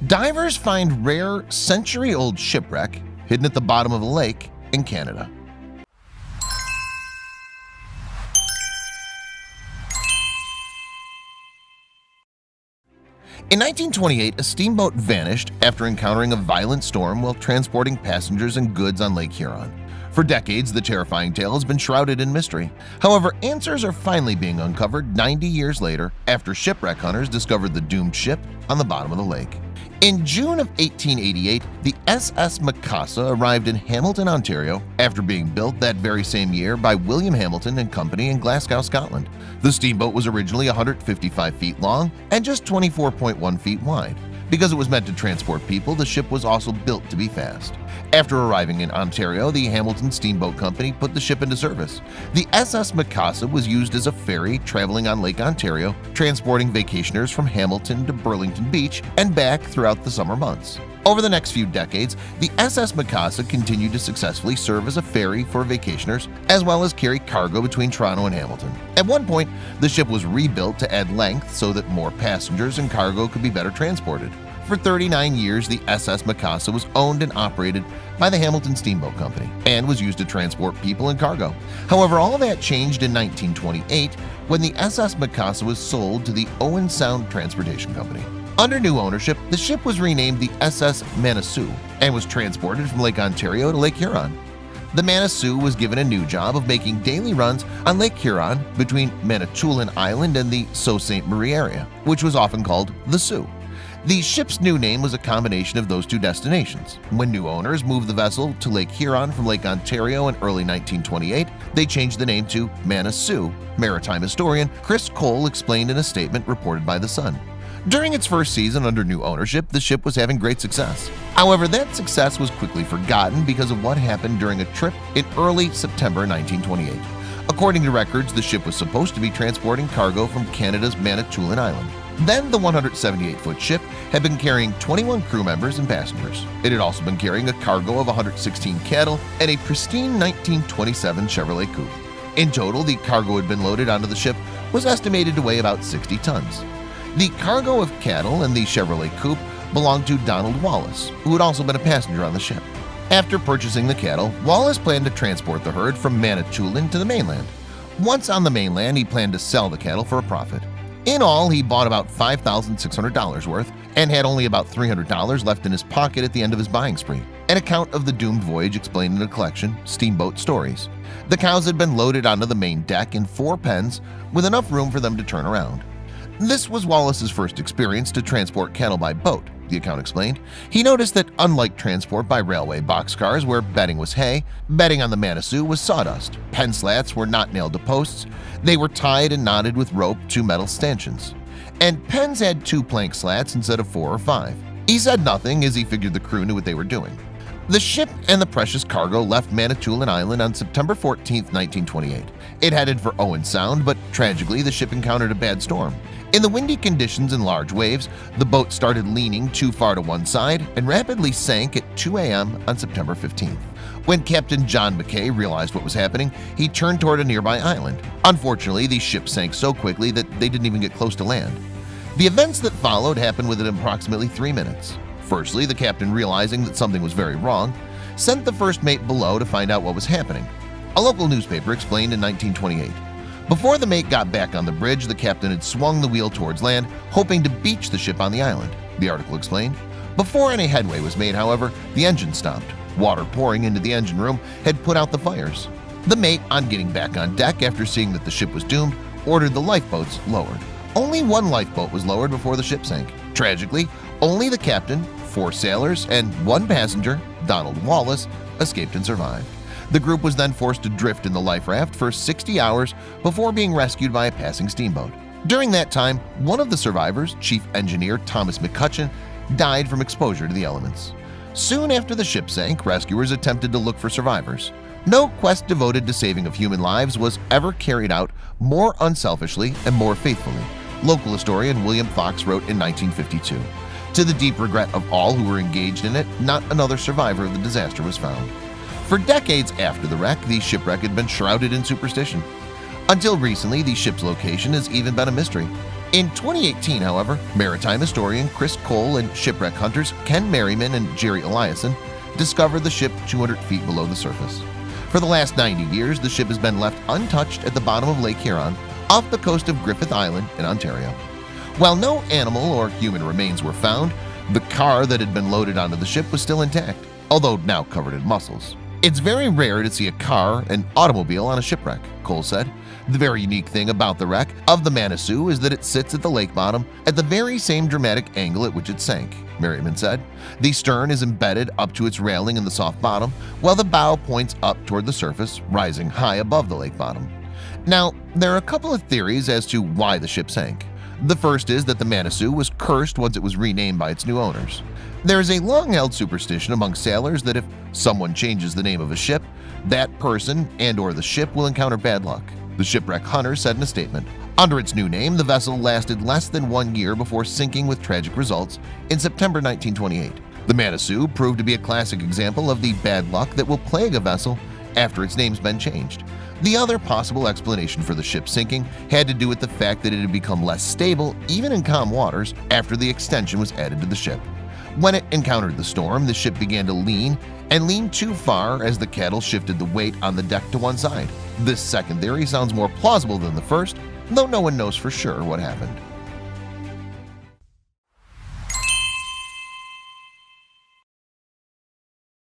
Divers find rare, century-old shipwreck hidden at the bottom of a lake in Canada. In 1928, a steamboat vanished after encountering a violent storm while transporting passengers and goods on Lake Huron. For decades, the terrifying tale has been shrouded in mystery. However, answers are finally being uncovered 90 years later after shipwreck hunters discovered the doomed ship on the bottom of the lake. In June of 1888, the SS Mikasa arrived in Hamilton, Ontario after being built that very same year by William Hamilton and Company in Glasgow, Scotland. The steamboat was originally 155 feet long and just 24.1 feet wide. Because it was meant to transport people, the ship was also built to be fast. After arriving in Ontario, the Hamilton Steamboat Company put the ship into service. The SS Mikasa was used as a ferry traveling on Lake Ontario, transporting vacationers from Hamilton to Burlington Beach and back throughout the summer months. Over the next few decades, the SS Mikasa continued to successfully serve as a ferry for vacationers, as well as carry cargo between Toronto and Hamilton. At one point, the ship was rebuilt to add length so that more passengers and cargo could be better transported. For 39 years, the SS Mikasa was owned and operated by the Hamilton Steamboat Company and was used to transport people and cargo. However, all of that changed in 1928 when the SS Mikasa was sold to the Owen Sound Transportation Company. Under new ownership, the ship was renamed the SS Manasoo and was transported from Lake Ontario to Lake Huron. The Manasoo was given a new job of making daily runs on Lake Huron between Manitoulin Island and the Sault Ste. Marie area, which was often called the Soo. The ship's new name was a combination of those two destinations. When new owners moved the vessel to Lake Huron from Lake Ontario in early 1928, they changed the name to Manasoo. Maritime historian Chris Cole explained in a statement reported by The Sun. During its first season under new ownership, the ship was having great success. However, that success was quickly forgotten because of what happened during a trip in early September 1928. According to records, the ship was supposed to be transporting cargo from Canada's Manitoulin Island. Then the 178-foot ship had been carrying 21 crew members and passengers. It had also been carrying a cargo of 116 cattle and a pristine 1927 Chevrolet coupe. In total, the cargo had been loaded onto the ship was estimated to weigh about 60 tons. The cargo of cattle and the Chevrolet coupe belonged to Donald Wallace, who had also been a passenger on the ship. After purchasing the cattle, Wallace planned to transport the herd from Manitoulin to the mainland. Once on the mainland, he planned to sell the cattle for a profit. In all, he bought about $5,600 worth and had only about $300 left in his pocket at the end of his buying spree. An account of the doomed voyage explained in a collection, Steamboat Stories. The cows had been loaded onto the main deck in 4 pens with enough room for them to turn around. This was Wallace's first experience to transport cattle by boat, the account explained. He noticed that unlike transport by railway boxcars where bedding was hay, bedding on the Manasoo was sawdust. Pen slats were not nailed to posts. They were tied and knotted with rope to metal stanchions. And pens had 2 plank slats instead of 4 or 5. He said nothing as he figured the crew knew what they were doing. The ship and the precious cargo left Manitoulin Island on September 14, 1928. It headed for Owen Sound, but tragically the ship encountered a bad storm. In the windy conditions and large waves, the boat started leaning too far to one side and rapidly sank at 2 a.m. on September 15th. When Captain John McKay realized what was happening, he turned toward a nearby island. Unfortunately, the ship sank so quickly that they didn't even get close to land. The events that followed happened within approximately 3 minutes. Firstly, the captain, realizing that something was very wrong, sent the first mate below to find out what was happening. A local newspaper explained in 1928. Before the mate got back on the bridge, the captain had swung the wheel towards land, hoping to beach the ship on the island, the article explained. Before any headway was made, however, the engine stopped. Water pouring into the engine room had put out the fires. The mate, on getting back on deck after seeing that the ship was doomed, ordered the lifeboats lowered. Only 1 lifeboat was lowered before the ship sank. Tragically, only the captain, 4 sailors, and 1 passenger, Donald Wallace, escaped and survived. The group was then forced to drift in the life raft for 60 hours before being rescued by a passing steamboat. During that time, one of the survivors, Chief Engineer Thomas McCutcheon, died from exposure to the elements. Soon after the ship sank, rescuers attempted to look for survivors. No quest devoted to saving of human lives was ever carried out more unselfishly and more faithfully, local historian William Fox wrote in 1952. To the deep regret of all who were engaged in it, not another survivor of the disaster was found. For decades after the wreck, the shipwreck had been shrouded in superstition. Until recently, the ship's location has even been a mystery. In 2018, however, maritime historian Chris Cole and shipwreck hunters Ken Merriman and Jerry Eliason discovered the ship 200 feet below the surface. For the last 90 years, the ship has been left untouched at the bottom of Lake Huron off the coast of Griffith Island in Ontario. While no animal or human remains were found, the car that had been loaded onto the ship was still intact, although now covered in mussels. It's very rare to see a car, an automobile, on a shipwreck, Cole said. The very unique thing about the wreck of the Manitou is that it sits at the lake bottom at the very same dramatic angle at which it sank, Merriman said. The stern is embedded up to its railing in the soft bottom, while the bow points up toward the surface, rising high above the lake bottom. Now, there are a couple of theories as to why the ship sank. The first is that the Manitou was cursed once it was renamed by its new owners. There is a long-held superstition among sailors that if someone changes the name of a ship, that person and/or the ship will encounter bad luck. The shipwreck hunter said in a statement, under its new name, the vessel lasted less than 1 year before sinking with tragic results in September 1928. The Manitou proved to be a classic example of the bad luck that will plague a vessel after its name's been changed. The other possible explanation for the ship sinking had to do with the fact that it had become less stable even in calm waters after the extension was added to the ship. When it encountered the storm, the ship began to lean too far as the cattle shifted the weight on the deck to one side. This second theory sounds more plausible than the first, though no one knows for sure what happened.